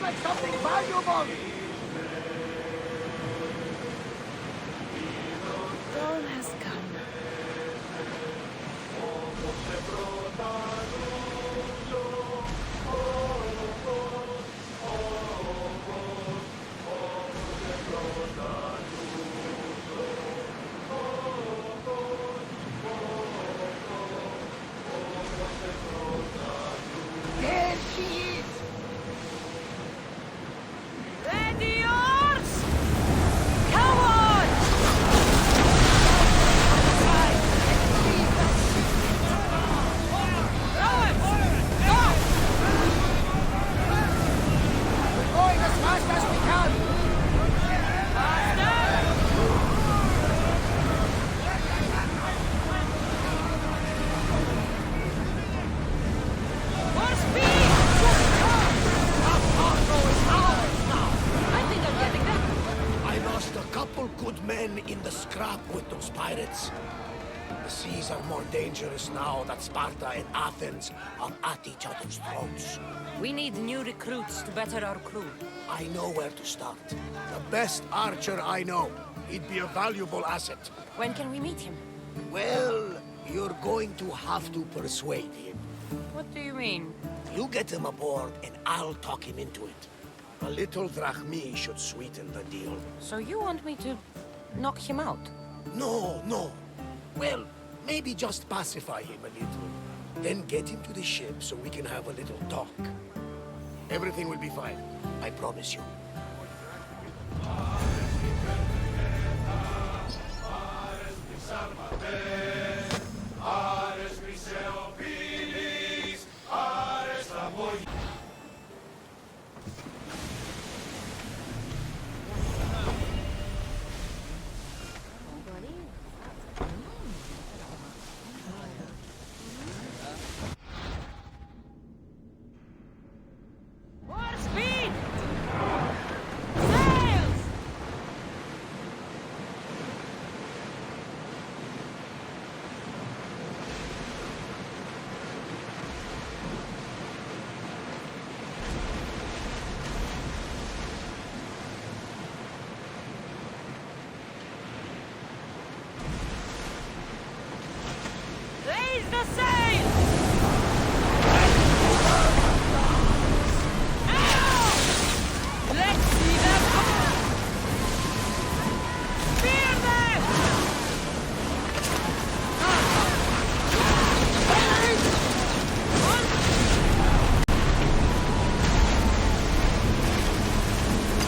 like something valuable! Dawn has come. There she is! Ready yours! Come on! We're going as fast as we can! More speed! Our cargo is ours now! I think I'm getting that. I lost a couple good men in the scrap with those pirates. The seas are more dangerous now that Sparta and Athens are at each other's throats. We need new recruits to better our crew. I know where to start. The best archer I know. He'd be a valuable asset. When can we meet him? Well, you're going to have to persuade him. What do you mean? You get him aboard and I'll talk him into it. A little drachmi should sweeten the deal. So you want me to knock him out? No. Well, maybe just pacify him a little. Then get him to the ship so we can have a little talk. Everything will be fine. I promise you. More speed! Sails! Raise the sail! Let's see them go! Spear them!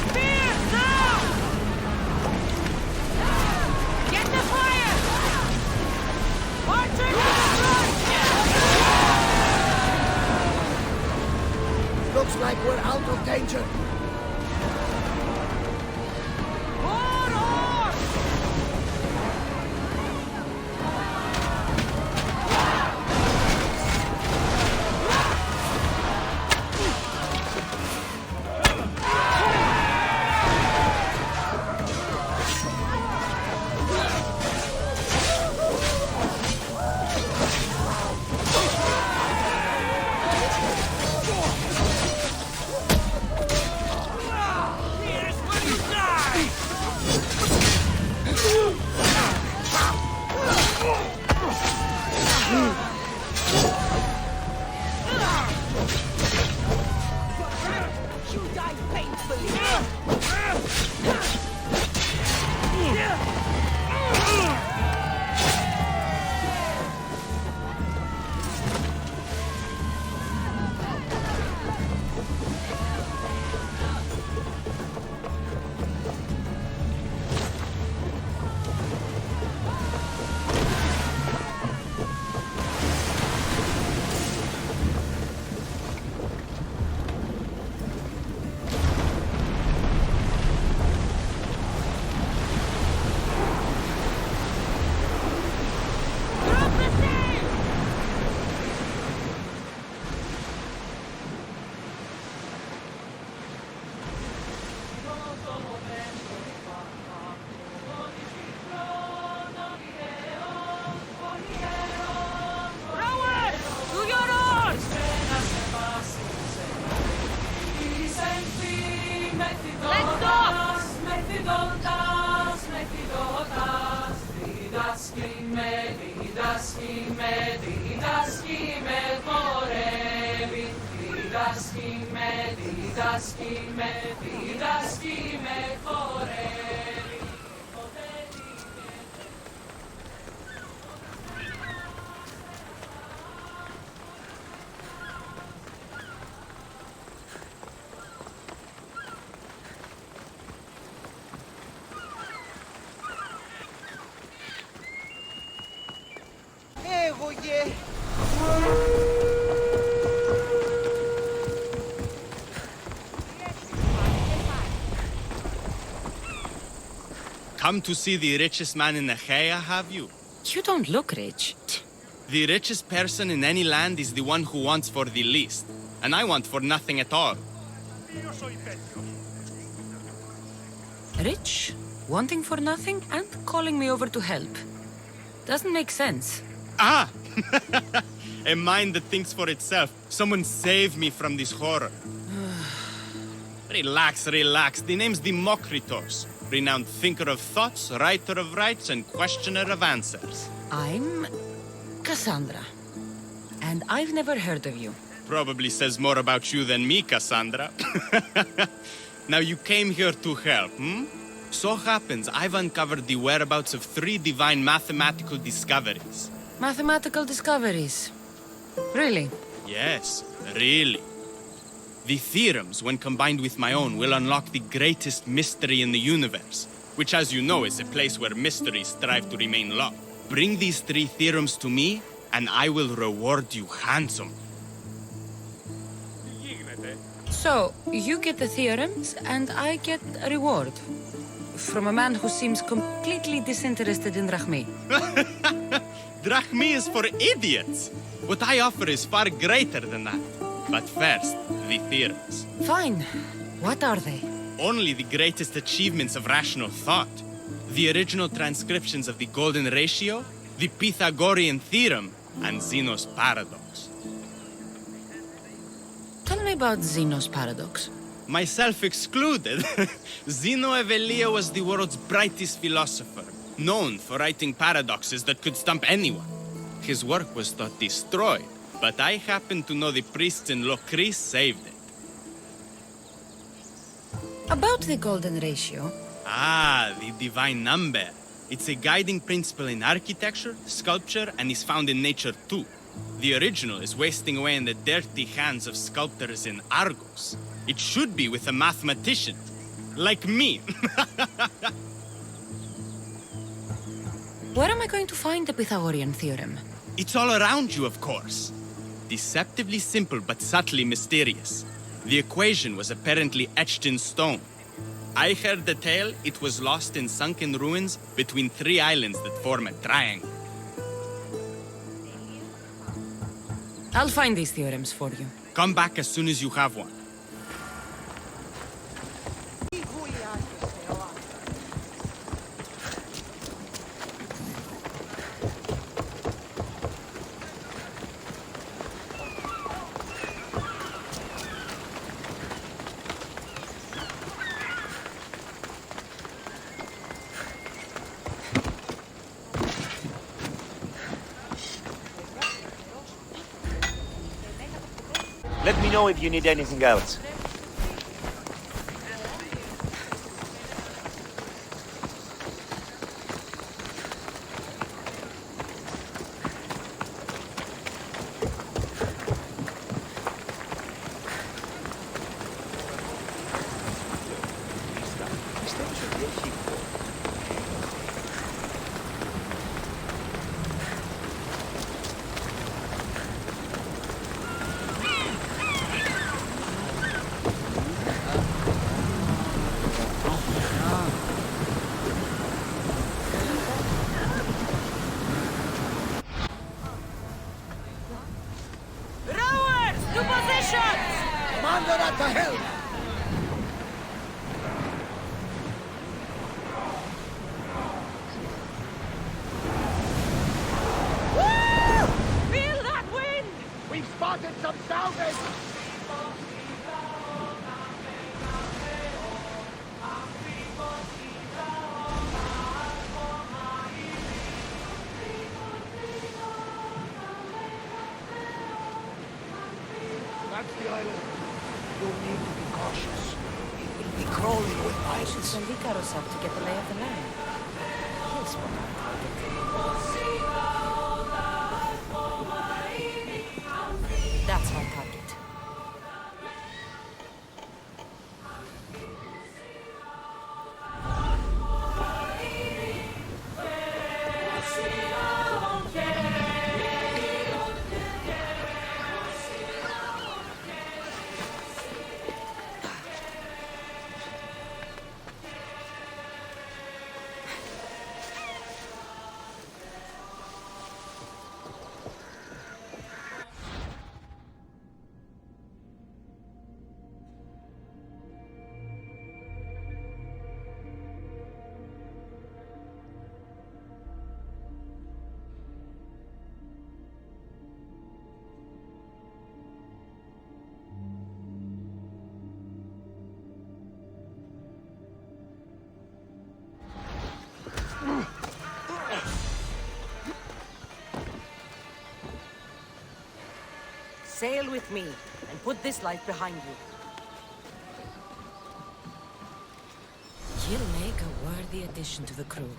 Spears now! Get the fire! Archer Looks like we're out of danger. More oars! Come to see the richest man in Achaia, have you? You don't look rich. The richest person in any land is the one who wants for the least. And I want for nothing at all. Rich, wanting for nothing, and calling me over to help. Doesn't make sense. Ah! A mind that thinks for itself. Someone save me from this horror. Relax, relax. The name's Nikolaos. Renowned thinker of thoughts, writer of rights, and questioner of answers. I'm Kassandra. And I've never heard of you. Probably says more about you than me, Kassandra. Now you came here to help, hmm? So happens I've uncovered the whereabouts of 3 divine mathematical discoveries. Mathematical discoveries. Really? Yes, really. The theorems, when combined with my own, will unlock the greatest mystery in the universe, which, as you know, is a place where mysteries strive to remain locked. Bring these 3 theorems to me, and I will reward you handsomely. So, you get the theorems, and I get a reward. From a man who seems completely disinterested in Drachmi. Drachmi is for idiots! What I offer is far greater than that. But first, the theorems. Fine. What are they? Only the greatest achievements of rational thought. The original transcriptions of the Golden Ratio, the Pythagorean Theorem, and Zeno's Paradox. Tell me about Zeno's Paradox. Myself excluded. Zeno of Elea was the world's brightest philosopher, known for writing paradoxes that could stump anyone. His work was thought destroyed, but I happen to know the priests in Locris saved it. About the Golden Ratio. Ah, the divine number. It's a guiding principle in architecture, sculpture, and is found in nature too. The original is wasting away in the dirty hands of sculptors in Argos. It should be with a mathematician. Like me. Where am I going to find the Pythagorean Theorem? It's all around you, of course. Deceptively simple but subtly mysterious. The equation was apparently etched in stone. I heard the tale it was lost in sunken ruins between 3 islands that form a triangle. I'll find these theorems for you. Come back as soon as you have one. Let me know if you need anything else. Rowers, to positions! Commander at the helm! Woo! Feel that wind! We've spotted some salvage! That's the island. You'll need to be cautious. It will be crawling with pirates. Send Nikolaos up to get the lay of the land. He'll spot our target. That's my target. Sail with me, and put this life behind you. You'll make a worthy addition to the crew.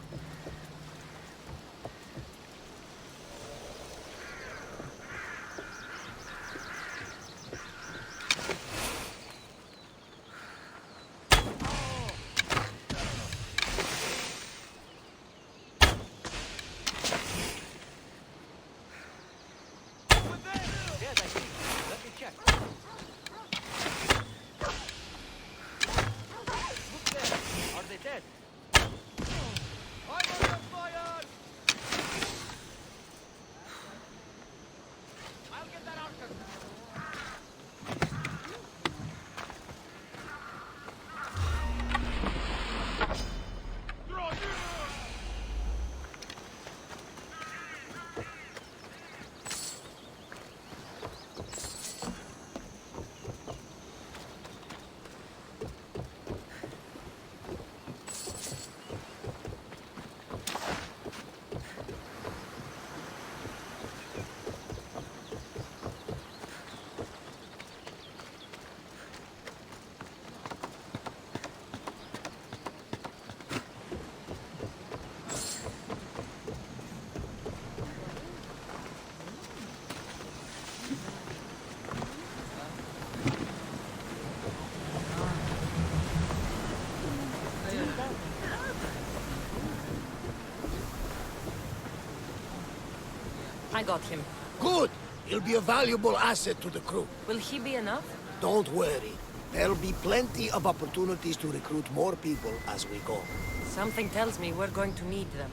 I got him. Good! He'll be a valuable asset to the crew. Will he be enough? Don't worry. There'll be plenty of opportunities to recruit more people as we go. Something tells me we're going to need them.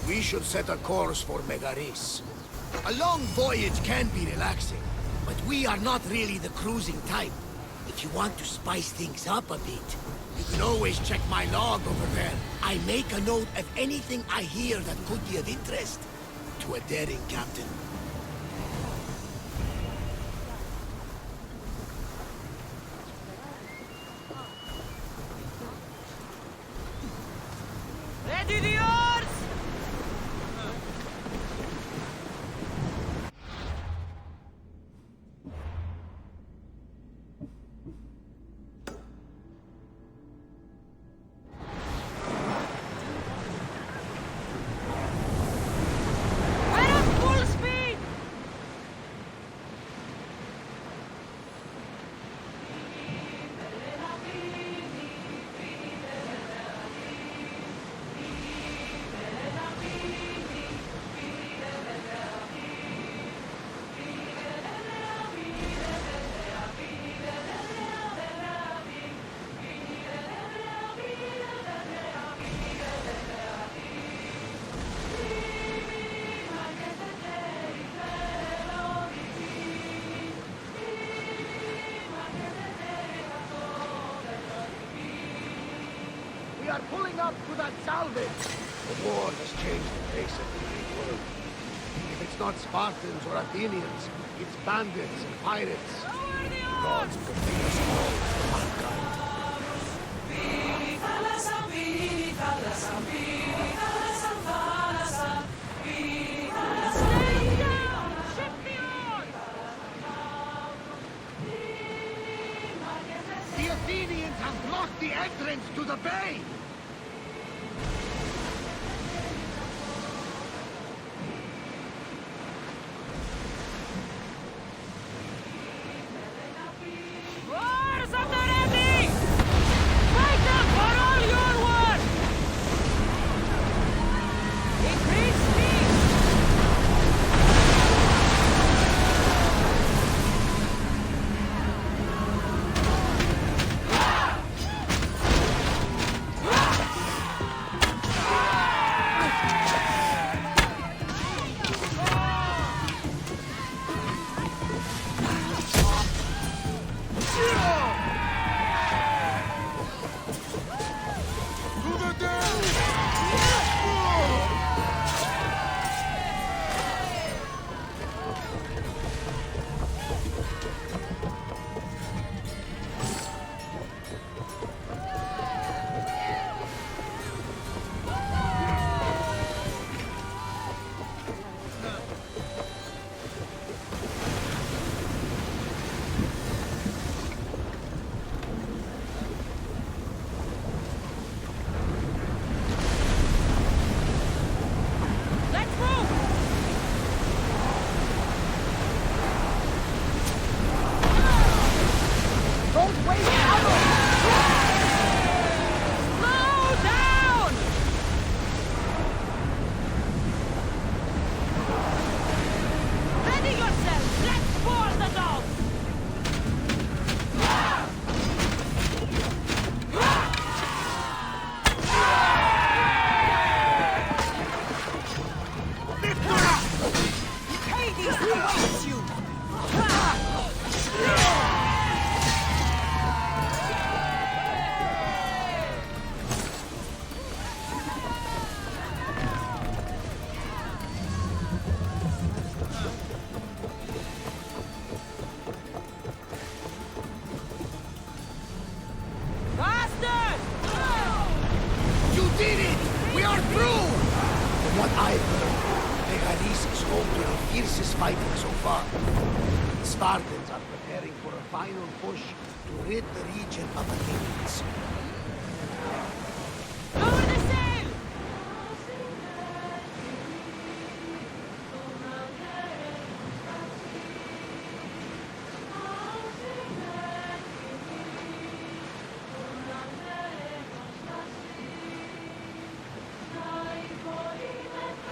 We should set a course for Megaris. A long voyage can be relaxing, but we are not really the cruising type. If you want to spice things up a bit, you can always check my log over there. I make a note of anything I hear that could be of interest to a daring captain. Ready the oars! We're at full speed! We are pulling up to that salvage! The war has changed the face of the Greek world. If it's not Spartans or Athenians, it's bandits and pirates. Gods protect us all from mankind. Stay down! Ship the oars! Athenians have blocked the entrance to the bay! Wars at the ready! Fight them for all your worth! Increase speed! Megaris is home to the fiercest fighting so far. The Spartans are preparing for a final push to rid the region of Athenians. Lower the sail!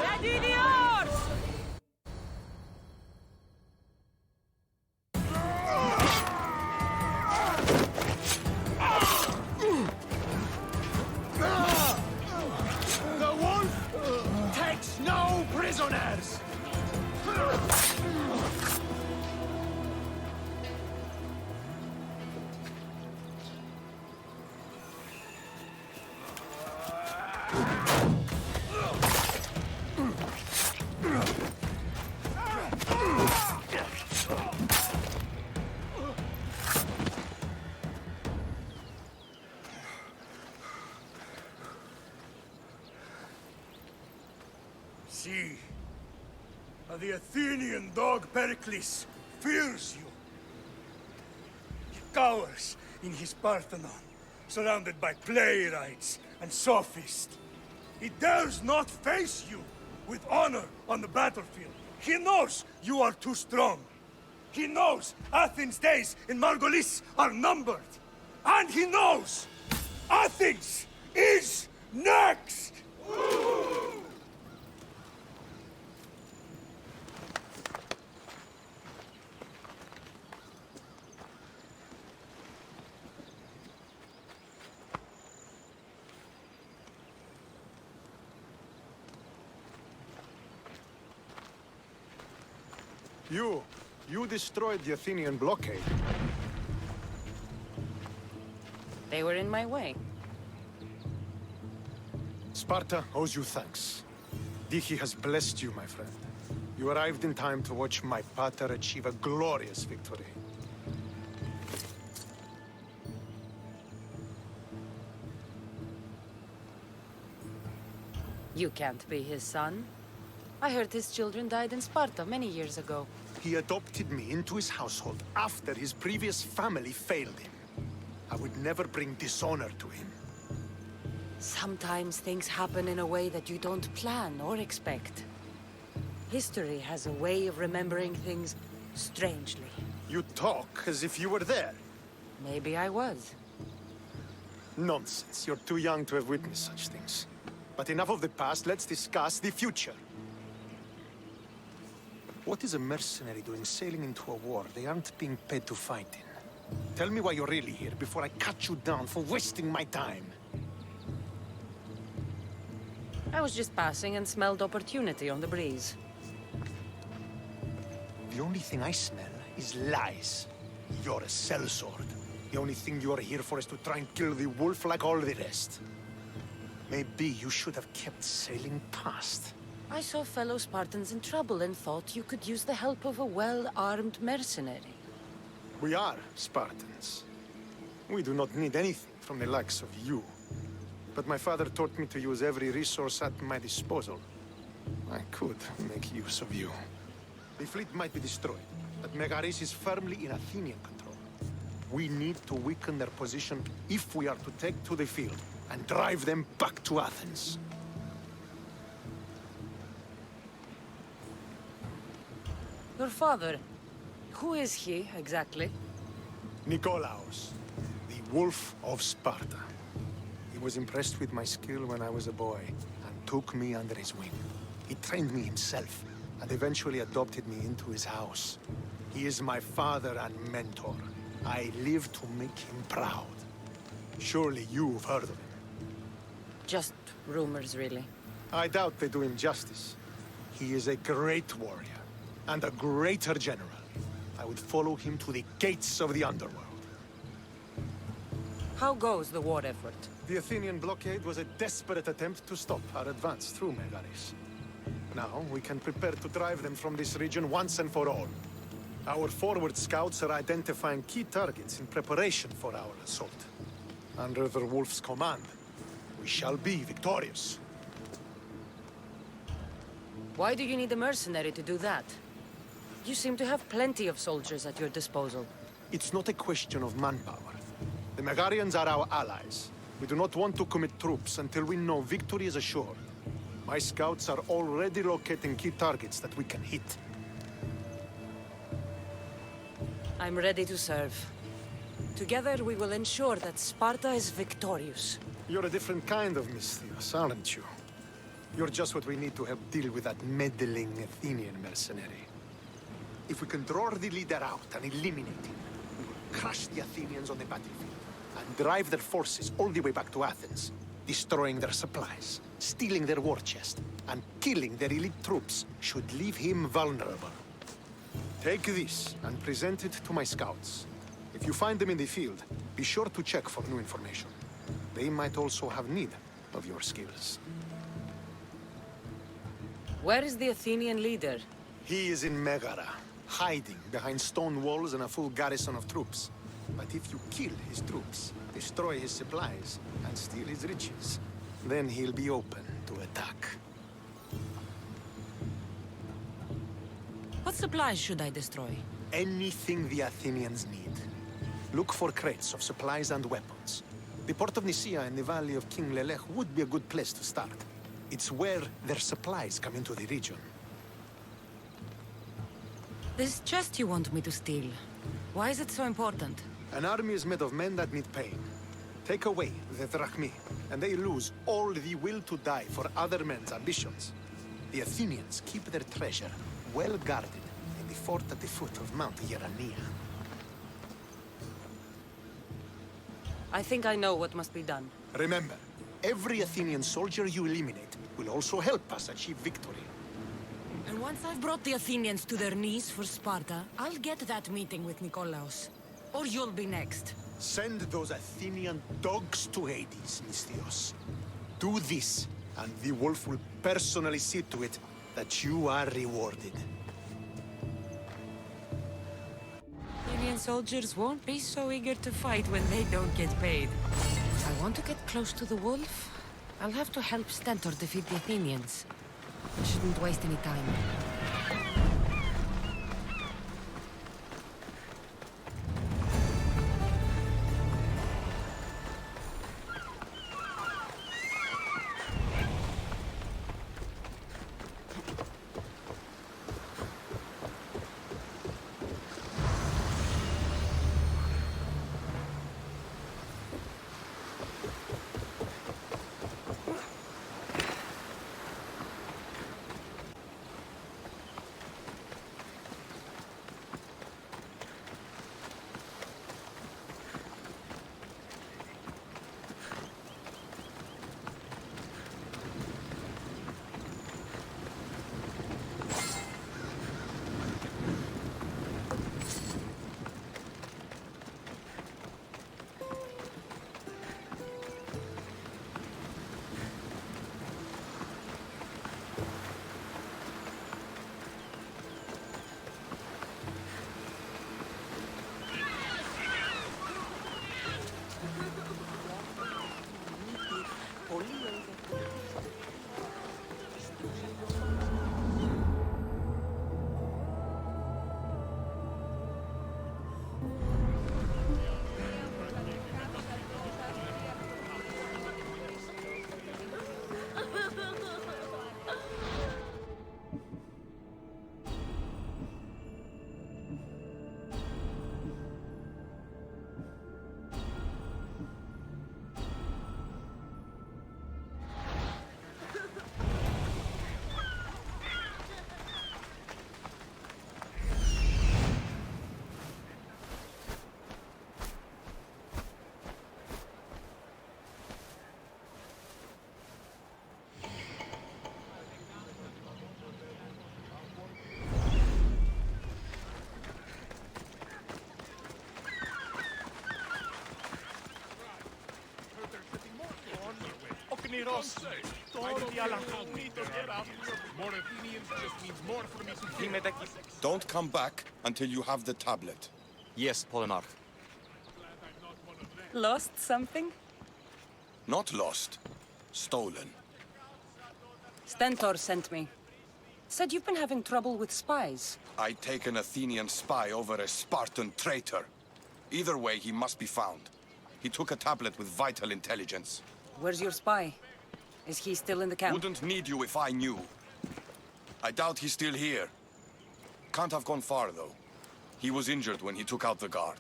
Ready the oars! The Wolf takes no prisoners! See, the Athenian dog Pericles fears you. He cowers in his Parthenon, surrounded by playwrights and sophists. He dares not face you with honor on the battlefield. He knows you are too strong. He knows Athens' days in Margolis are numbered. And he knows Athens is next! You destroyed the Athenian blockade. They were in my way. Sparta owes you thanks. Dichi has blessed you, my friend. You arrived in time to watch my pater achieve a glorious victory. You can't be his son. I heard his children died in Sparta many years ago. He adopted me into his household after his previous family failed him. I would never bring dishonor to him. Sometimes things happen in a way that you don't plan or expect. History has a way of remembering things strangely. You talk as if you were there. Maybe I was. Nonsense. You're too young to have witnessed such things. But enough of the past, let's discuss the future. What is a mercenary doing sailing into a war they aren't being paid to fight in? Tell me why you're really here before I cut you down for wasting my time. I was just passing and smelled opportunity on the breeze. The only thing I smell is lies. You're a sellsword. The only thing you're here for is to try and kill the wolf like all the rest. Maybe you should have kept sailing past. I saw fellow Spartans in trouble and thought you could use the help of a well-armed mercenary. We are Spartans. We do not need anything from the likes of you. But my father taught me to use every resource at my disposal. I could make use of you. The fleet might be destroyed, but Megaris is firmly in Athenian control. We need to weaken their position if we are to take to the field and drive them back to Athens. Your father, who is he exactly? Nikolaos, the Wolf of Sparta. He was impressed with my skill when I was a boy and took me under his wing. He trained me himself and eventually adopted me into his house. He is my father and mentor. I live to make him proud. Surely you've heard of him. Just rumors, really. I doubt they do him justice. He is a great warrior and a greater general. I would follow him to the gates of the underworld. How goes the war effort? The Athenian blockade was a desperate attempt to stop our advance through Megaris. Now we can prepare to drive them from this region once and for all. Our forward scouts are identifying key targets in preparation for our assault. Under the Wolf's command, we shall be victorious. Why do you need a mercenary to do that? You seem to have plenty of soldiers at your disposal. It's not a question of manpower. The Megarians are our allies. We do not want to commit troops until we know victory is assured. My scouts are already locating key targets that we can hit. I'm ready to serve. Together we will ensure that Sparta is victorious. You're a different kind of Misthios, aren't you? You're just what we need to help deal with that meddling Athenian mercenary. If we can draw the leader out and eliminate him, we will crush the Athenians on the battlefield and drive their forces all the way back to Athens, destroying their supplies, stealing their war chest, and killing their elite troops should leave him vulnerable. Take this and present it to my scouts. If you find them in the field, be sure to check for new information. They might also have need of your skills. Where is the Athenian leader? He is in Megara, hiding behind stone walls and a full garrison of troops. But if you kill his troops, destroy his supplies, and steal his riches, then he'll be open to attack. What supplies should I destroy? Anything the Athenians need. Look for crates of supplies and weapons. The port of Nicaea in the valley of King Lelech would be a good place to start. It's where their supplies come into the region. This chest you want me to steal. Why is it so important? An army is made of men that need pain. Take away the drachmi, and they lose all the will to die for other men's ambitions. The Athenians keep their treasure well guarded in the fort at the foot of Mount Taygetos. I think I know what must be done. Remember, every Athenian soldier you eliminate will also help us achieve victory. And once I've brought the Athenians to their knees for Sparta, I'll get that meeting with Nikolaos. Or you'll be next. Send those Athenian dogs to Hades, Misthios. Do this, and the Wolf will personally see to it that you are rewarded. Athenian soldiers won't be so eager to fight when they don't get paid. I want to get close to the wolf. I'll have to help Stentor defeat the Athenians. I shouldn't waste any time. Don't come back until you have the tablet. Yes, Polemarch. Lost something? Not lost. Stolen. Stentor sent me. Said you've been having trouble with spies. I take an Athenian spy over a Spartan traitor. Either way, he must be found. He took a tablet with vital intelligence. Where's your spy? Is he still in the camp? Wouldn't need you if I knew. I doubt he's still here. Can't have gone far, though. He was injured when he took out the guard.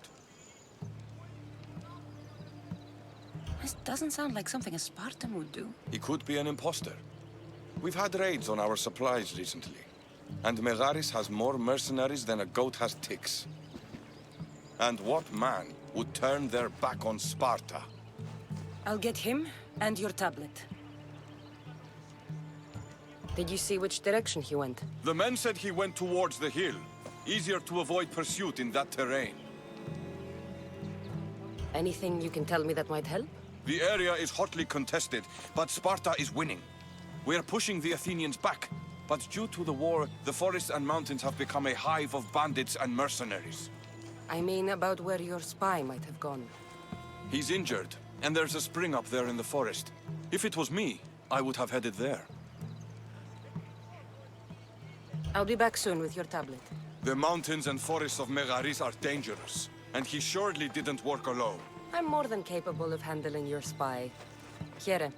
This doesn't sound like something a Spartan would do. He could be an imposter. We've had raids on our supplies recently. And Megaris has more mercenaries than a goat has ticks. And what man would turn their back on Sparta? I'll get him and your tablet. Did you see which direction he went? The men said he went towards the hill. Easier to avoid pursuit in that terrain. Anything you can tell me that might help? The area is hotly contested, but Sparta is winning. We are pushing the Athenians back, but due to the war, the forests and mountains have become a hive of bandits and mercenaries. I mean about where your spy might have gone. He's injured, and there's a spring up there in the forest. If it was me, I would have headed there. I'll be back soon with your tablet. The mountains and forests of Megaris are dangerous, and he surely didn't work alone. I'm more than capable of handling your spy. Here.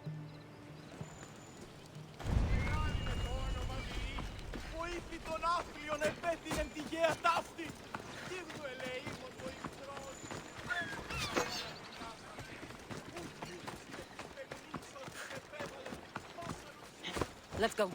Let's go.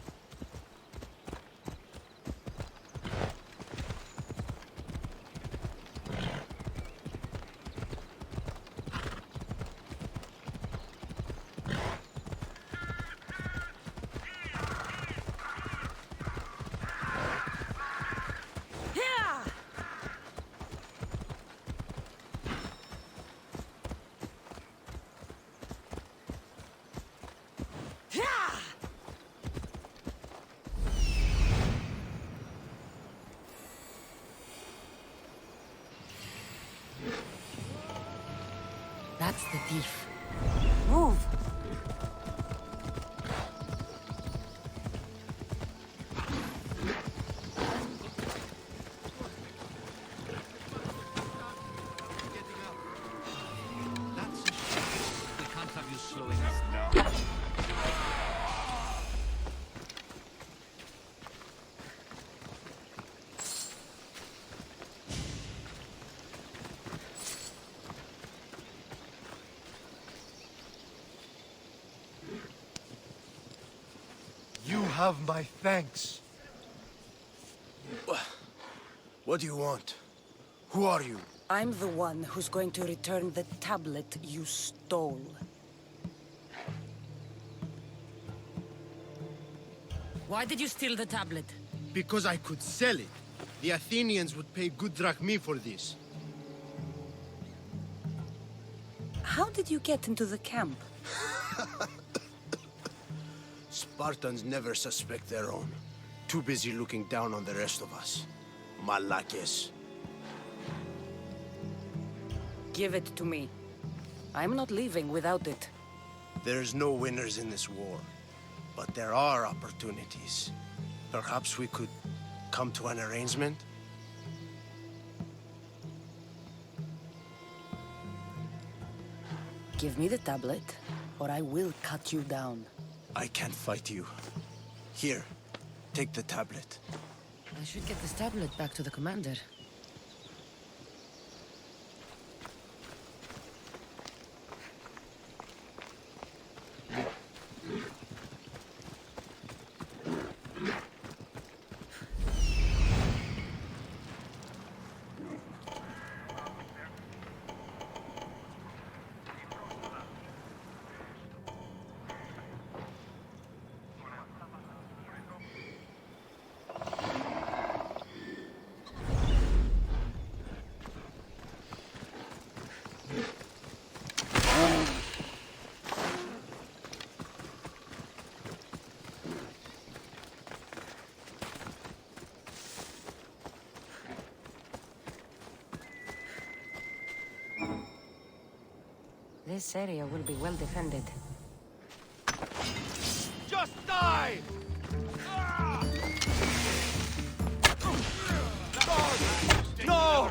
That's the thief. Move! You have my thanks. What do you want? Who are you? I'm the one who's going to return the tablet you stole. Why did you steal the tablet? Because I could sell it. The Athenians would pay good drachmae for this. How did you get into the camp? Spartans never suspect their own. Too busy looking down on the rest of us. Malakes. Give it to me. I'm not leaving without it. There's no winners in this war. But there are opportunities. Perhaps we could come to an arrangement? Give me the tablet, or I will cut you down. I can't fight you. Here, take the tablet. I should get this tablet back to the commander. This area will be well defended. Just die! No!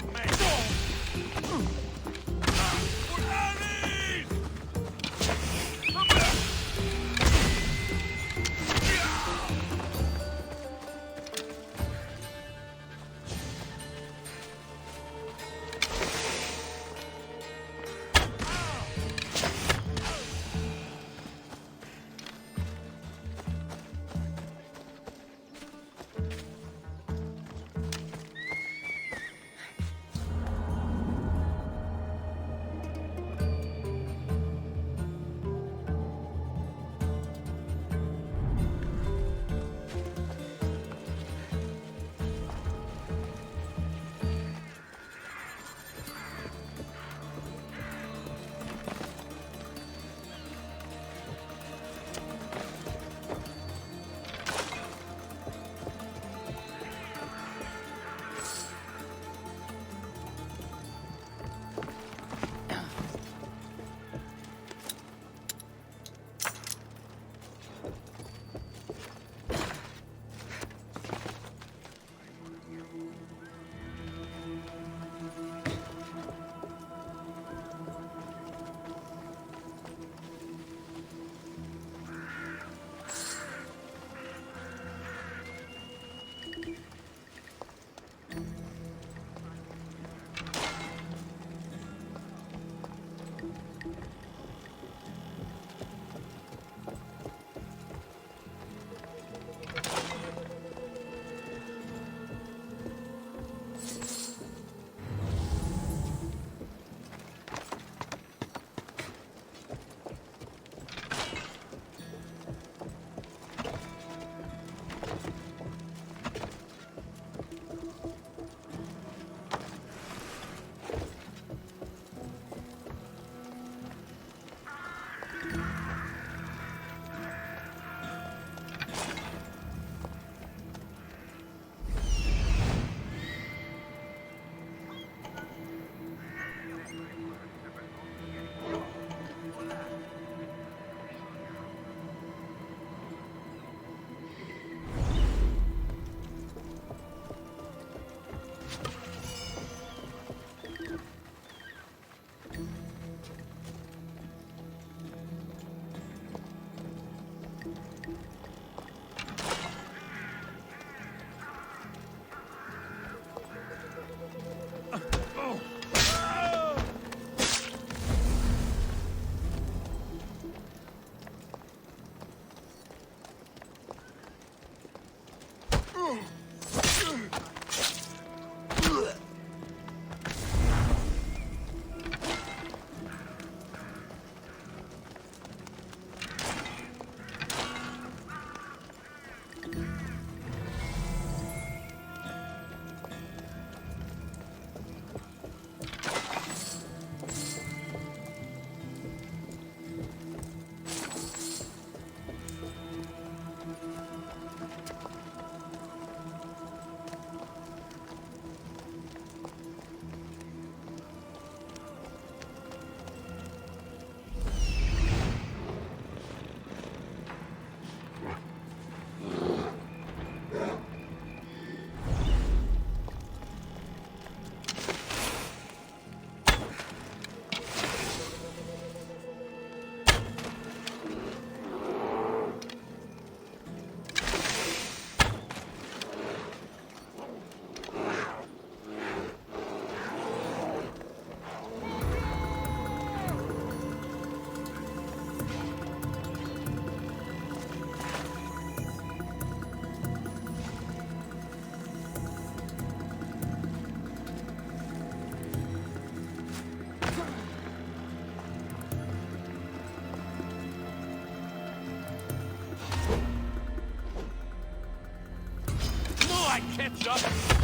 Catch up!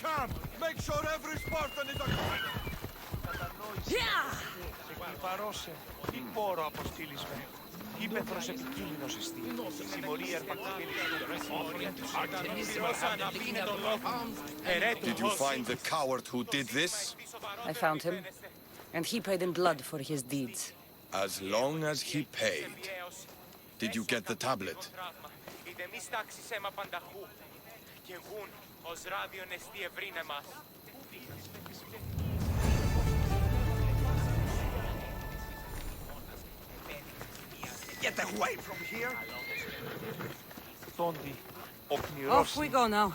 camp! Make sure every Spartan is Παρώσε. Τι πόρο αποστήλεις με. Ήπεθρος επικίνδυνος εστί. Συμμορία Did you find the coward who did this? I found him, and he paid in blood for his deeds. As long as he paid. Did you get the tablet? Get away from here! Off we go now.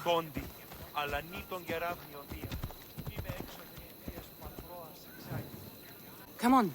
Come on.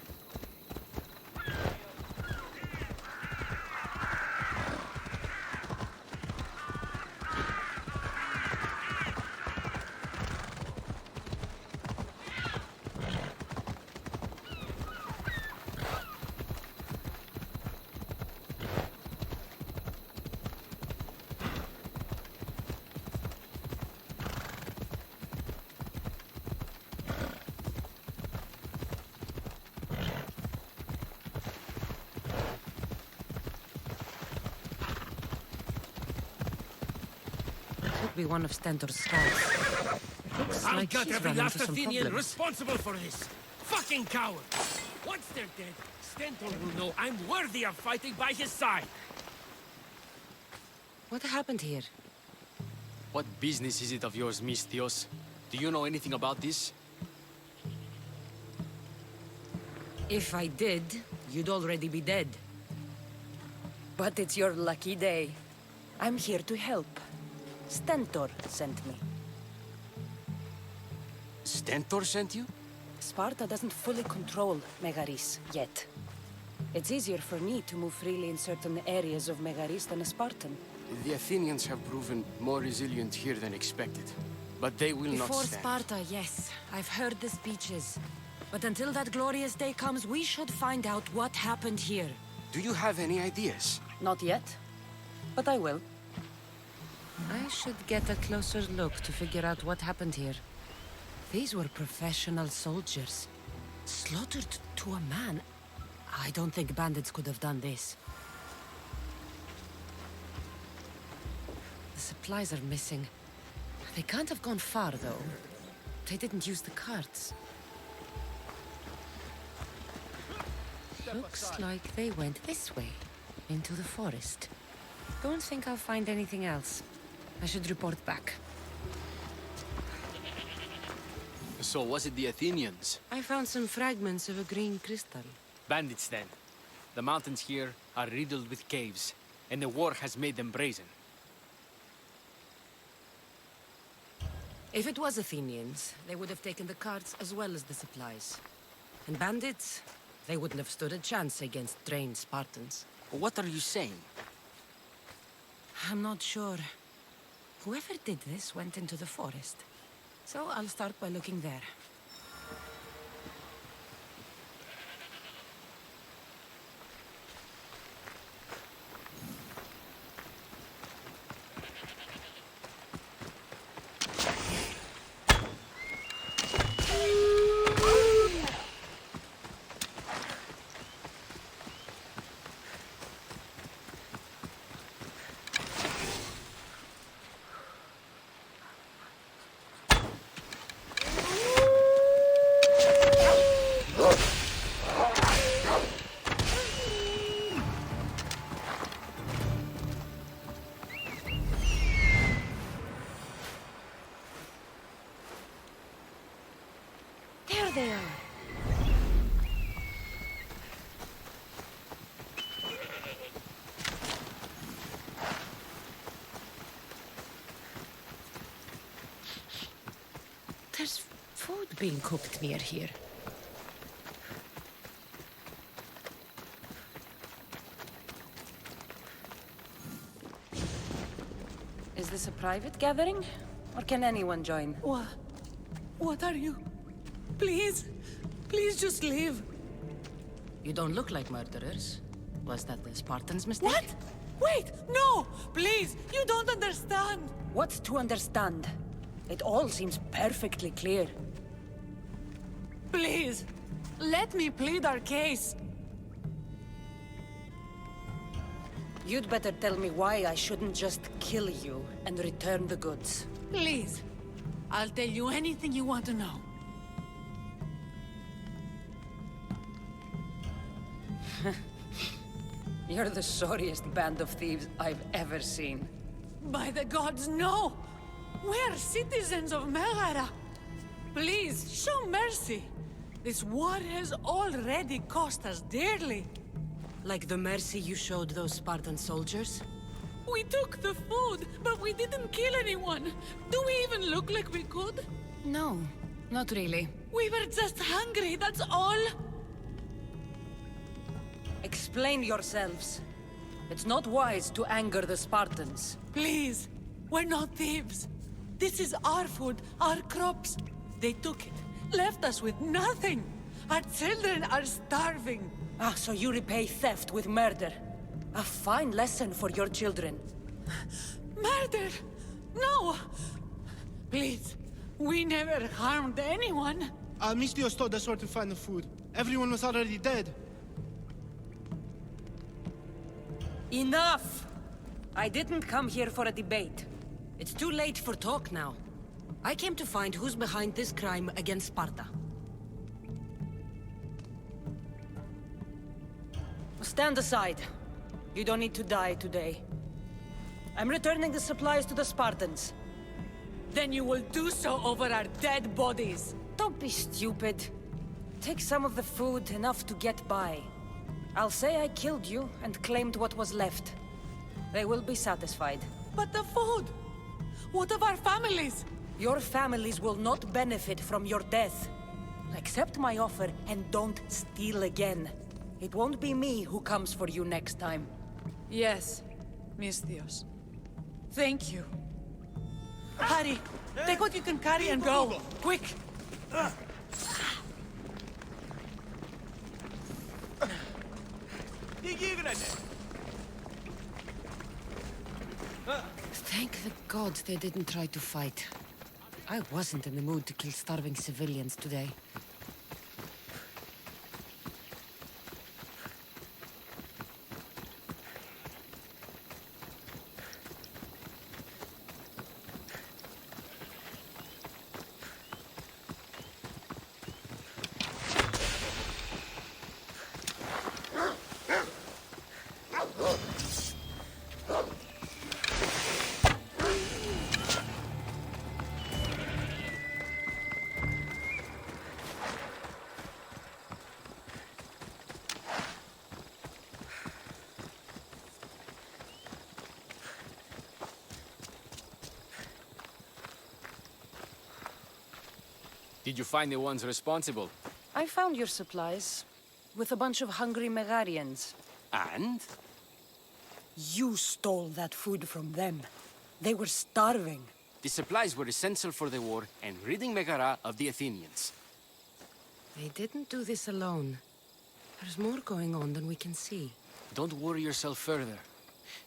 Could be one of Stentor's scouts. Looks I'll like gut he's every run last into some Athenian problems. responsible for this. Fucking coward! Once they're dead, Stentor will know I'm worthy of fighting by his side. What happened here? What business is it of yours, Misthios? Do you know anything about this? If I did, you'd already be dead. But it's your lucky day. I'm here to help. Stentor sent me. Stentor sent you? Sparta doesn't fully control Megaris yet. It's easier for me to move freely in certain areas of Megaris than a Spartan. The Athenians have proven more resilient here than expected. But they will not Before stand. Sparta, yes. I've heard the speeches. But until that glorious day comes, we should find out what happened here. Do you have any ideas? Not yet, but I will. I should get a closer look to figure out what happened here. These were professional soldiers. Slaughtered to a man. I don't think bandits could have done this. The supplies are missing. They can't have gone far, though. They didn't use the carts. Looks like they went this way, into the forest. Don't think I'll find anything else. I should report back. So was it the Athenians? I found some fragments of a green crystal. Bandits then. The mountains here are riddled with caves, and the war has made them brazen. If it was Athenians, they would have taken the carts as well as the supplies. And bandits, they wouldn't have stood a chance against trained Spartans. What are you saying? I'm not sure. Whoever did this went into the forest. So I'll start by looking there. There they are. There's food being cooked near here. Is this a private gathering? Or can anyone join? What are you? Please, please just leave. You don't look like murderers. Was that the Spartans' mistake? What? Wait, no! Please, you don't understand! What's to understand? It all seems perfectly clear. Please, let me plead our case. You'd better tell me why I shouldn't just kill you and return the goods. Please, I'll tell you anything you want to know. You're the sorriest band of thieves I've ever seen. By the gods, no! We're citizens of Megara. Please, show mercy. This war has already cost us dearly. Like the mercy you showed those Spartan soldiers? We took the food, but we didn't kill anyone. Do we even look like we could? No, not really. We were just hungry, that's all. Explain yourselves. It's not wise to anger the Spartans. Please, we're not thieves. This is our food, our crops. They took it, left us with nothing. Our children are starving. Ah, so you repay theft with murder. A fine lesson for your children. Murder? No! Please, we never harmed anyone. Mistios told us where to find the food. Everyone was already dead. Enough! I didn't come here for a debate. It's too late for talk now. I came to find who's behind this crime against Sparta. Stand aside. You don't need to die today. I'm returning the supplies to the Spartans. Then you will do so over our dead bodies. Don't be stupid. Take some of the food, enough to get by. I'll say I killed you and claimed what was left. They will be satisfied. But the food! What of our families? Your families will not benefit from your death. Accept my offer and don't steal again. It won't be me who comes for you next time. Yes, Mistios. Thank you. Hurry! Take what you can carry and go! Quick! Thank the gods they didn't try to fight. I wasn't in the mood to kill starving civilians today. Did you find the ones responsible? I found your supplies, with a bunch of hungry Megarians. And? You stole that food from them. They were starving. The supplies were essential for the war and ridding Megara of the Athenians. They didn't do this alone. There's more going on than we can see. Don't worry yourself further.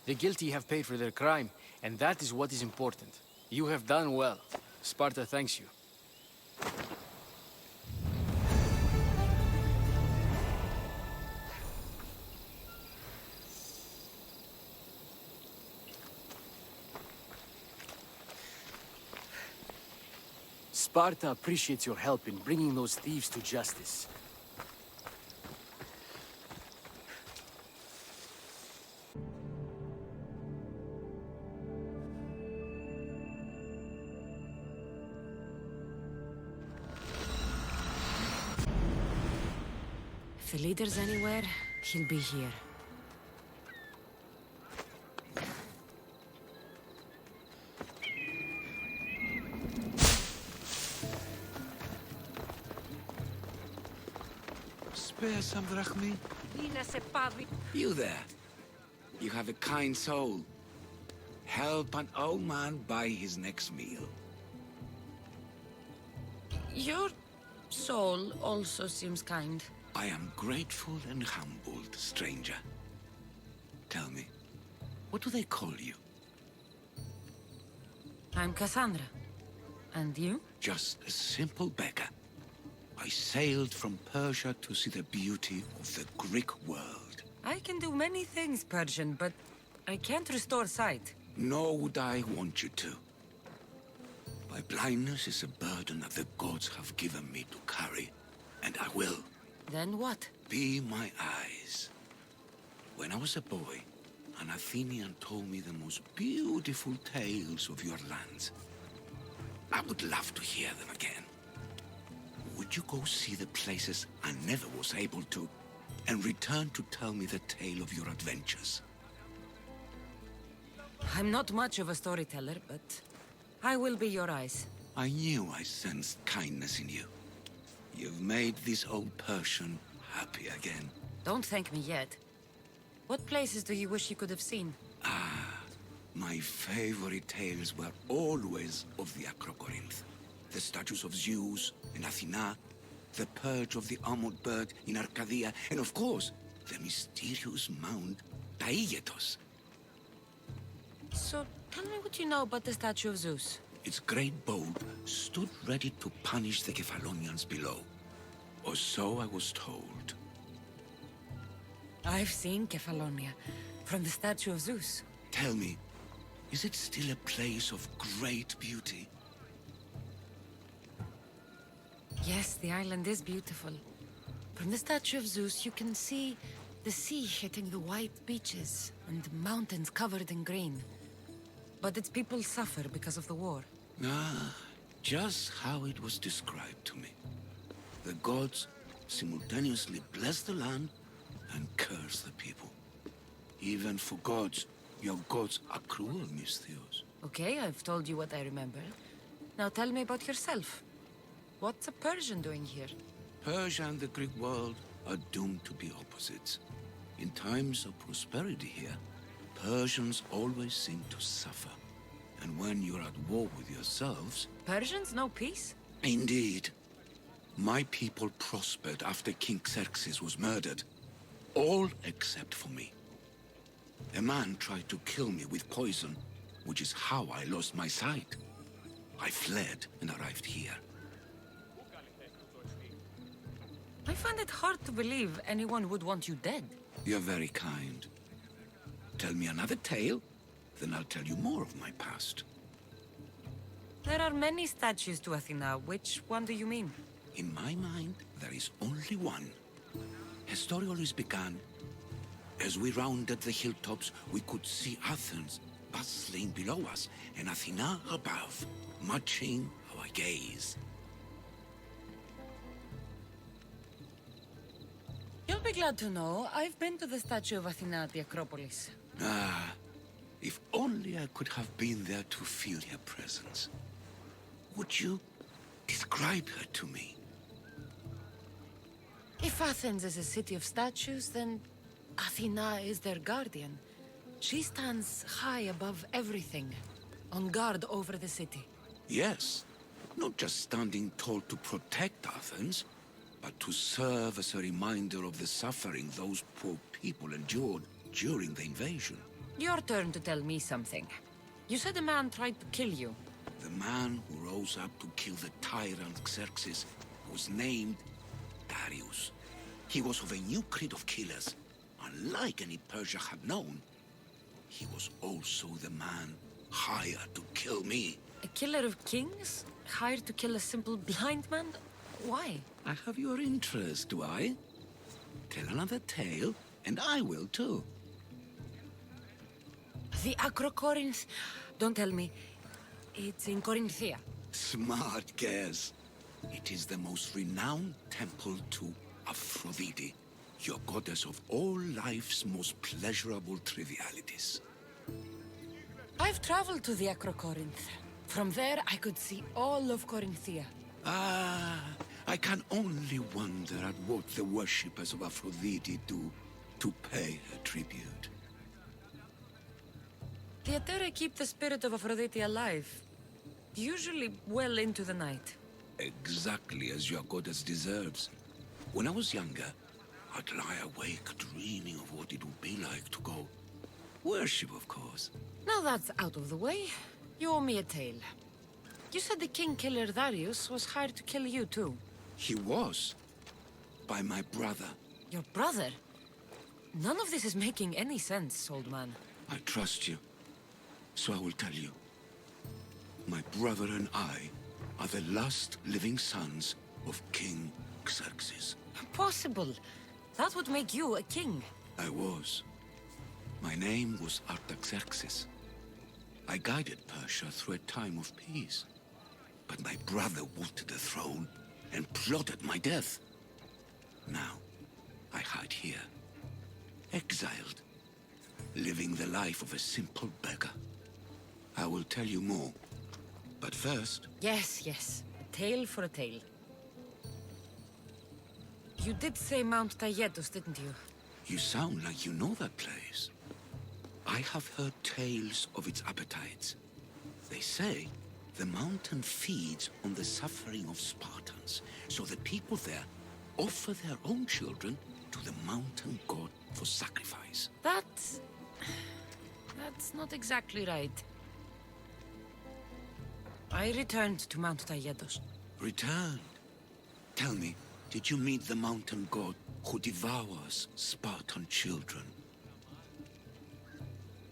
The guilty have paid for their crime, and that is what is important. You have done well. Sparta thanks you. Sparta appreciates your help in bringing those thieves to justice. If the leader's anywhere, he'll be here. Spare some drachmi. You there. You have a kind soul. Help an old man buy his next meal. Your soul also seems kind. I am grateful and humbled, stranger. Tell me, what do they call you? I'm Kassandra. And you? Just a simple beggar. I sailed from Persia to see the beauty of the Greek world. I can do many things, Persian, but I can't restore sight. Nor would I want you to. My blindness is a burden that the gods have given me to carry, and I will. Then what? Be my eyes. When I was a boy, an Athenian told me the most beautiful tales of your lands. I would love to hear them again. Would you go see the places I never was able to, and return to tell me the tale of your adventures? I'm not much of a storyteller, but I will be your eyes. I knew I sensed kindness in you. You've made this old Persian happy again. Don't thank me yet. What places do you wish you could have seen? My favorite tales were always of the Acrocorinth. The statues of Zeus in Athena, the perch of the armored bird in Arcadia, and of course, the mysterious Mount Taygetos. So, tell me what you know about the statue of Zeus. Its great bulb stood ready to punish the Kephalonians below. Or so I was told. I've seen Kephallonia, from the statue of Zeus. Tell me, is it still a place of great beauty? Yes, the island is beautiful. From the statue of Zeus, you can see the sea hitting the white beaches and the mountains covered in green. But its people suffer because of the war. Just how it was described to me. The gods simultaneously bless the land and curse the people. Even for gods, your gods are cruel, Misthios. Okay, I've told you what I remember. Now tell me about yourself. What's a Persian doing here? Persia and the Greek world are doomed to be opposites. In times of prosperity here, Persians always seem to suffer. And when you're at war with yourselves... Persians know peace? Indeed. My people prospered after King Xerxes was murdered. All except for me. A man tried to kill me with poison, which is how I lost my sight. I fled and arrived here. I find it hard to believe anyone would want you dead. You're very kind. Tell me another tale, then I'll tell you more of my past. There are many statues to Athena. Which one do you mean? In my mind, there is only one. Her story always began. As we rounded the hilltops, we could see Athens bustling below us, and Athena above, matching our gaze. You'll be glad to know I've been to the statue of Athena at the Acropolis. If only I could have been there to feel her presence. Would you describe her to me? If Athens is a city of statues, then Athena is their guardian. She stands high above everything, on guard over the city. Yes, not just standing tall to protect Athens, but to serve as a reminder of the suffering those poor people endured during the invasion. Your turn to tell me something. You said a man tried to kill you. The man who rose up to kill the tyrant Xerxes was named Darius. He was of a new creed of killers, unlike any Persia had known. He was also the man hired to kill me. A killer of kings? Hired to kill a simple blind man? Why? I have your interest, do I? Tell another tale, and I will too. The Acrocorinth... Don't tell me. It's in Corinthia. Smart guess. It is the most renowned temple to Aphrodite, your goddess of all life's most pleasurable trivialities. I've traveled to the Acrocorinth. From there, I could see all of Corinthia. I can only wonder at what the worshippers of Aphrodite do to pay her tribute. The Aeteri keep the spirit of Aphrodite alive, usually well into the night. Exactly as your goddess deserves. When I was younger, I'd lie awake dreaming of what it would be like to go. Worship, of course. Now that's out of the way, you owe me a tale. You said the king killer Darius was hired to kill you too. He was. By my brother. Your brother? None of this is making any sense, old man. I trust you. So I will tell you. My brother and I are the last living sons of King Xerxes. Impossible. That would make you a king. I was. My name was Artaxerxes. I guided Persia through a time of peace. But my brother wanted the throne and plotted my death. Now, I hide here, exiled, living the life of a simple beggar. I will tell you more, but first... Yes, yes. A tale for a tale. You did say Mount Taygetos, didn't you? You sound like you know that place. I have heard tales of its appetites. They say the mountain feeds on the suffering of Spartans, so the people there offer their own children to the mountain god for sacrifice. That's not exactly right. I returned to Mount Taygetos. Returned? Tell me, did you meet the mountain god who devours Spartan children?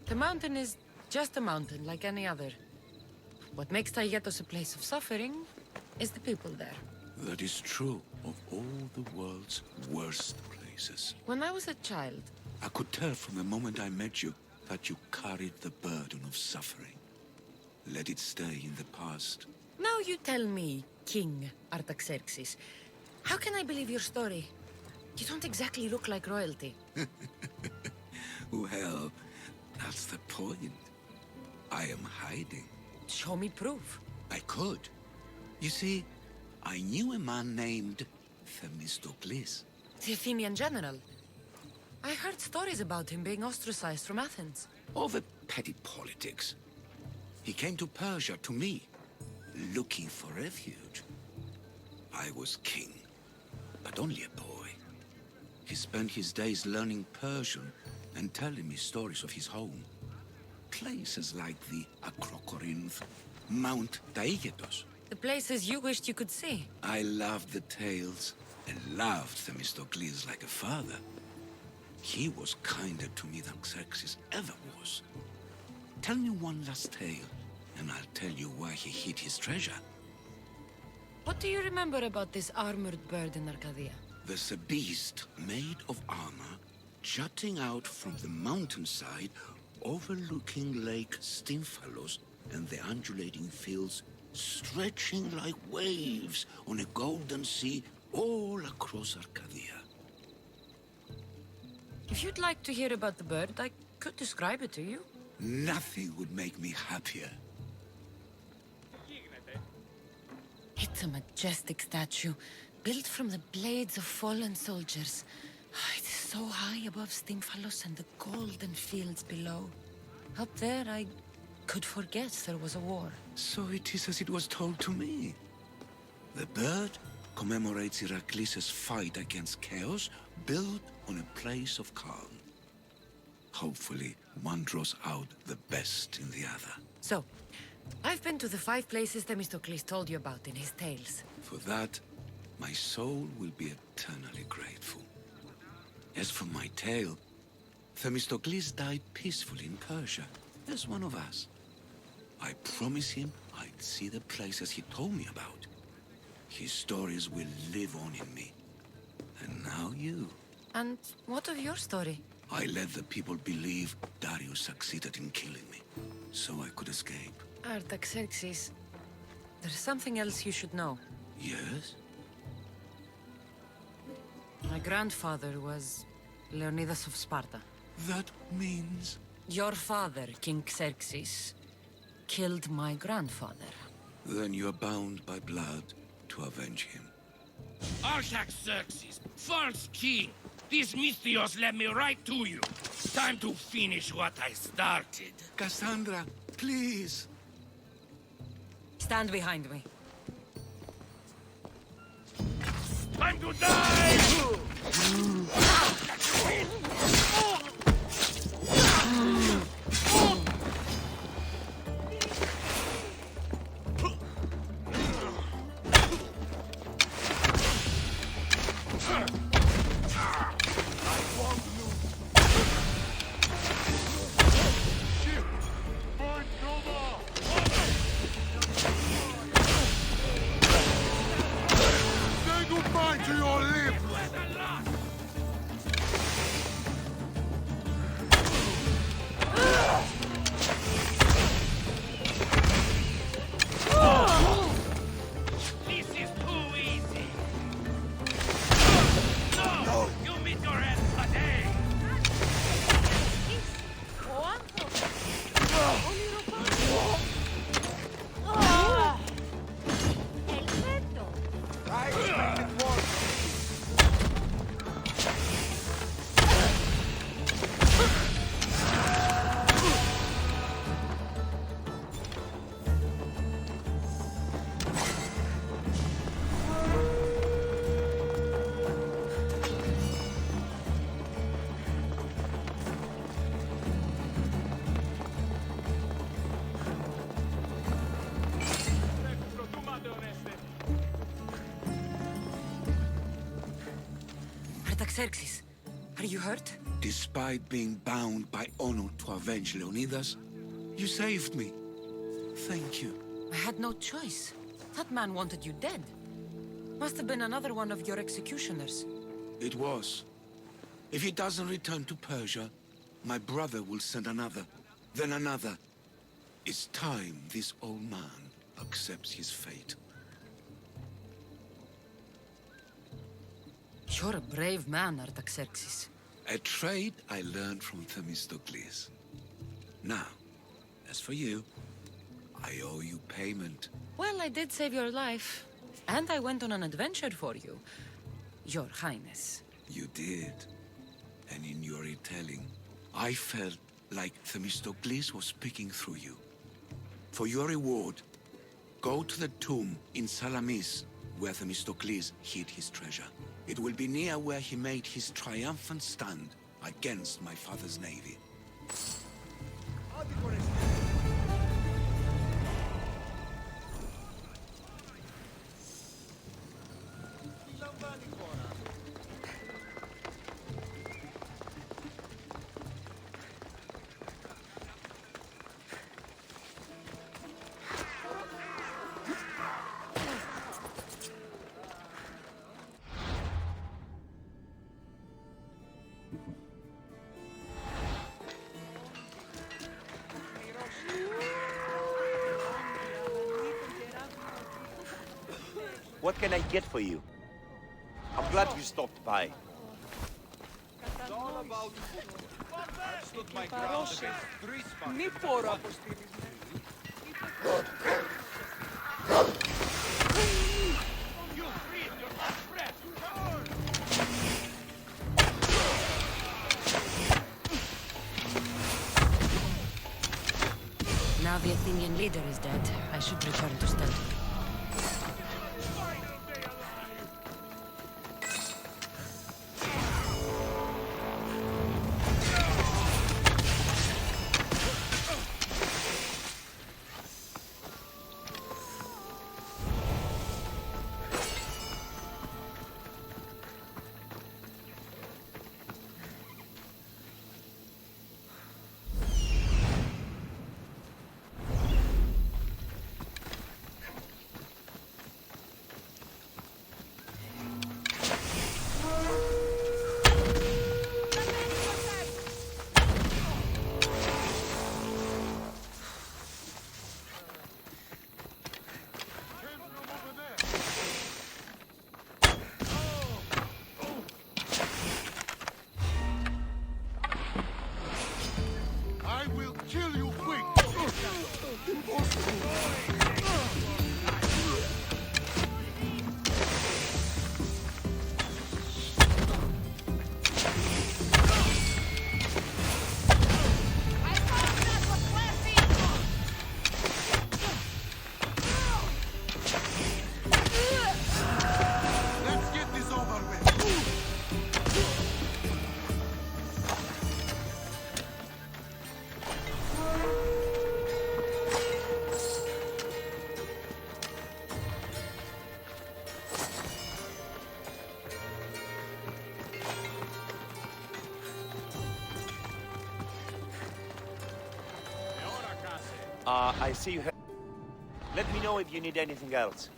The mountain is just a mountain, like any other. What makes Taygetos a place of suffering is the people there. That is true of all the world's worst places. When I was a child... I could tell from the moment I met you that you carried the burden of suffering. Let it stay in the past. Now you tell me, King Artaxerxes, how can I believe your story? You don't exactly look like royalty. Well, that's the point. I am hiding. Show me proof. I could. You see, I knew a man named Themistocles. The Athenian general. I heard stories about him being ostracized from Athens. Over petty politics. He came to Persia, to me, looking for refuge. I was king, but only a boy. He spent his days learning Persian and telling me stories of his home. Places like the Acrocorinth, Mount Taygetos. The places you wished you could see. I loved the tales and loved Themistocles like a father. He was kinder to me than Xerxes ever was. Tell me one last tale, and I'll tell you why he hid his treasure. What do you remember about this armored bird in Arcadia? There's a beast made of armor jutting out from the mountainside overlooking Lake Stymphalos and the undulating fields stretching like waves on a golden sea all across Arcadia. If you'd like to hear about the bird, I could describe it to you. Nothing would make me happier. It's a majestic statue, built from the blades of fallen soldiers. It is so high above Stymphalos and the golden fields below. Up there, I could forget there was a war. So it is as it was told to me. The bird commemorates Heracles' fight against chaos, built on a place of calm. Hopefully, one draws out the best in the other. So, I've been to the 5 places Themistocles told you about in his tales. For that, my soul will be eternally grateful. As for my tale, Themistocles died peacefully in Persia, as one of us. I promised him I'd see the places he told me about. His stories will live on in me. And now you. And what of your story? I let the people believe Darius succeeded in killing me, so I could escape. Artaxerxes, there's something else you should know. Yes? My grandfather was Leonidas of Sparta. That means... Your father, King Xerxes, killed my grandfather. Then you are bound by blood to avenge him. Artaxerxes, false king! These Misthios led me right to you. Time to finish what I started. Kassandra, please! Stand behind me. Time to die! Artaxerxes, are you hurt? Despite being bound by honor to avenge Leonidas, you saved me. Thank you. I had no choice. That man wanted you dead. Must have been another one of your executioners. It was. If he doesn't return to Persia, my brother will send another, then another. It's time this old man accepts his fate. You're a brave man, Artaxerxes. A trait I learned from Themistocles. Now, as for you, I owe you payment. Well, I did save your life. And I went on an adventure for you, Your Highness. You did. And in your retelling, I felt like Themistocles was speaking through you. For your reward, go to the tomb in Salamis, where Themistocles hid his treasure. It will be near where he made his triumphant stand against my father's navy. What can I get for you? I'm glad you stopped by. It's all about I stood my ground against 3 Spartans. Now the Athenian leader is dead, I should return to Stentor. I see you have... Let me know if you need anything else.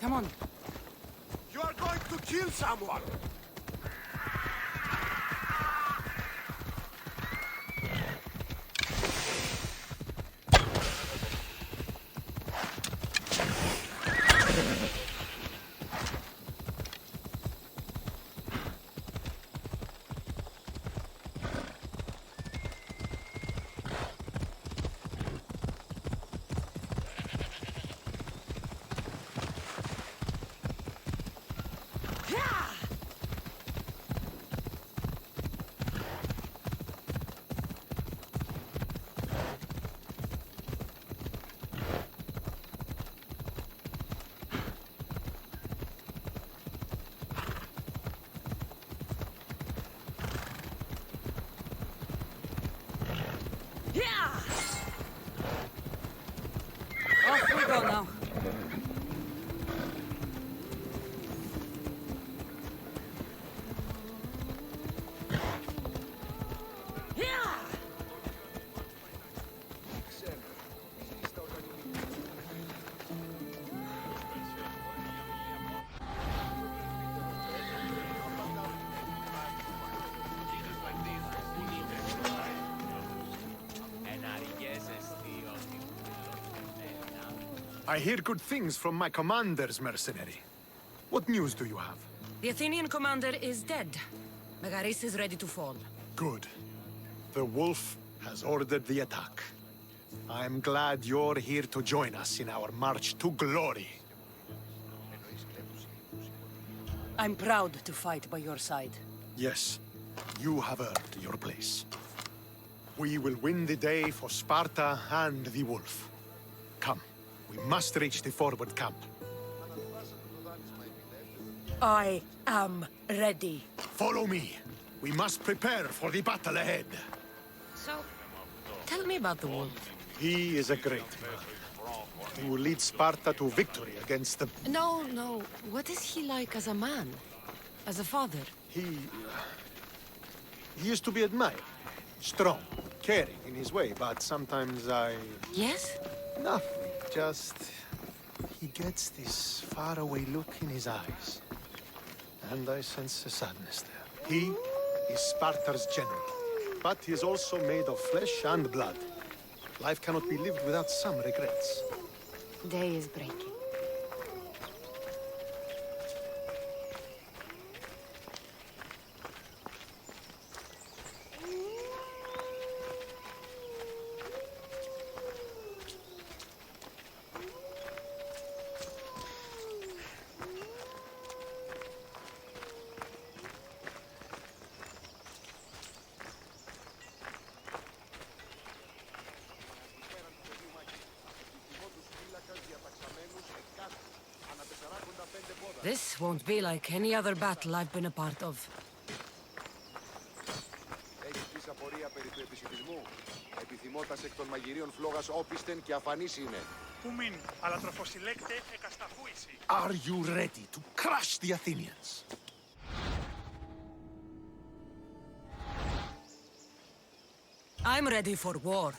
Come on. You are going to kill someone! I hear good things from my commander's mercenary. What news do you have? The Athenian commander is dead. Megaris is ready to fall. Good. The Wolf has ordered the attack. I'm glad you're here to join us in our march to glory. I'm proud to fight by your side. Yes, you have earned your place. We will win the day for Sparta and the Wolf. Come, we must reach the forward camp. I am ready. Follow me. We must prepare for the battle ahead. So, tell me about the Wolf. He is a great man. He will lead Sparta to victory against the... No. What is he like as a man? As a father? He is to be admired. Strong, caring in his way, but sometimes I... Yes? Nothing, just... He gets this faraway look in his eyes. And I sense a sadness there. He is Sparta's general, but he is also made of flesh and blood. Life cannot be lived without some regrets. Day is breaking. This won't be like any other battle I've been a part of. Έχεις πεις απορία περί του επισιτισμού. Επιθυμώτας εκ των μαγειρίων φλόγας όπισθεν και αφανής είναι. Που μην, αλλά τροφοσυλλέκτε εκασταχούηση. Are you ready to crush the Athenians? I'm ready for war.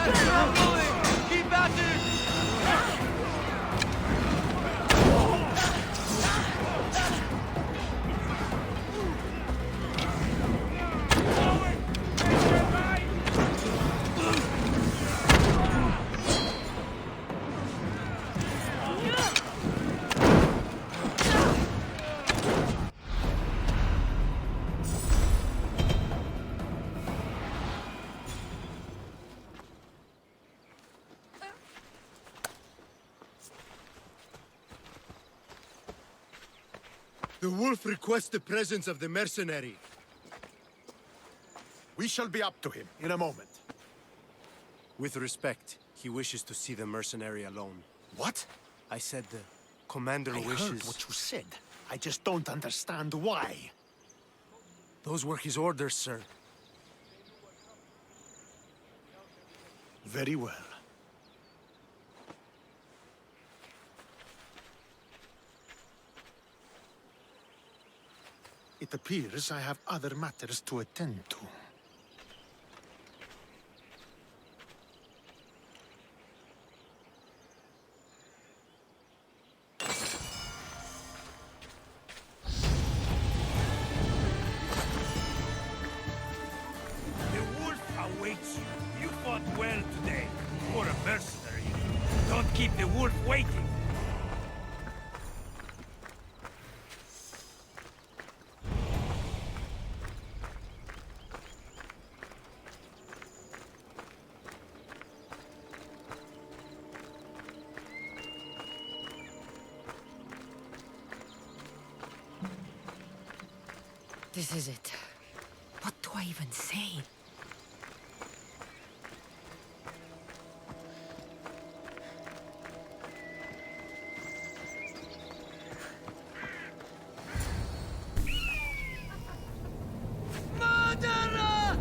Keep at it! The wolf requests the presence of the mercenary. We shall be up to him in a moment. With respect, he wishes to see the mercenary alone. What? I said the commander I wishes... heard what you said. I just don't understand why. Those were his orders, sir. Very well. It appears I have other matters to attend to. The wolf awaits you. You fought well today. For a mercenary. Don't keep the wolf waiting. This is it. What do I even say? Murderer!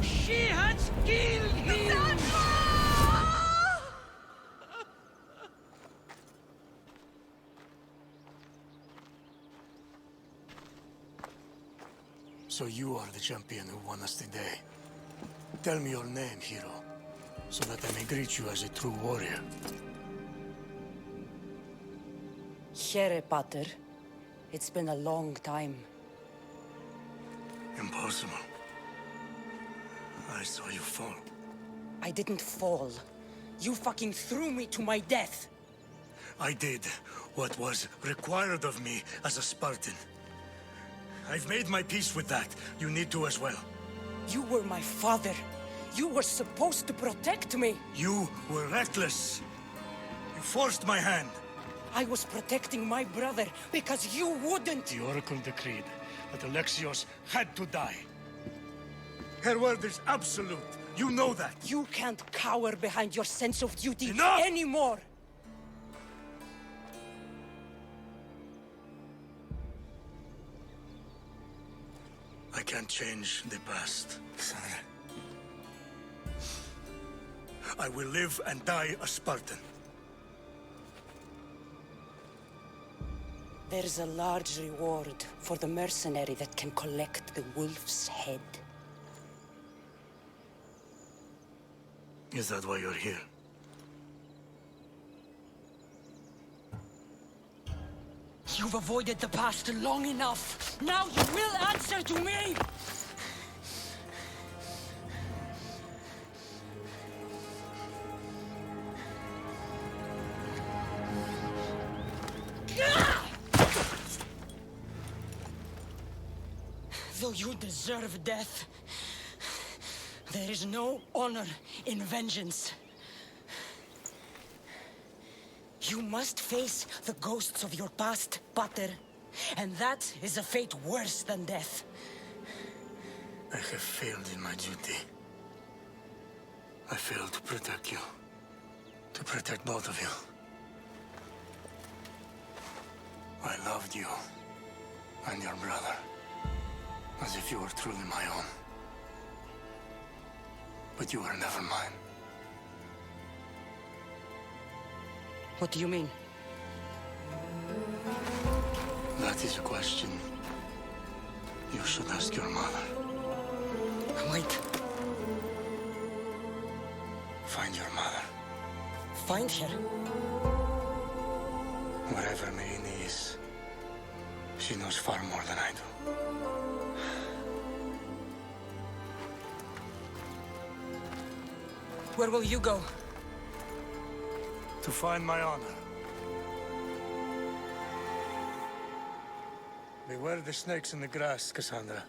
She has killed him! So you are the champion who won us today. Tell me your name, hero, so that I may greet you as a true warrior. Here, Pater. It's been a long time. Impossible. I saw you fall. I didn't fall. You fucking threw me to my death. I did what was required of me as a Spartan. I've made my peace with that. You need to as well. You were my father. You were supposed to protect me. You were reckless. You forced my hand. I was protecting my brother because you wouldn't. The Oracle decreed that Alexios had to die. Her word is absolute. You know that. You can't cower behind your sense of duty Enough! anymore. I can't change the past, Kassandra. I will live and die a Spartan. There's a large reward for the mercenary that can collect the wolf's head. Is that why you're here? You've avoided the past long enough. Now you will answer to me! Though you deserve death, there is no honor in vengeance. You must face the ghosts of your past, Pater. And that is a fate worse than death. I have failed in my duty. I failed to protect you. To protect both of you. I loved you and your brother as if you were truly my own. But you were never mine. What do you mean? That is a question you should ask your mother. Wait. find your mother. Find her? Wherever Merini is, she knows far more than I do. Where will you go? To find my honor. Beware the snakes in the grass, Kassandra.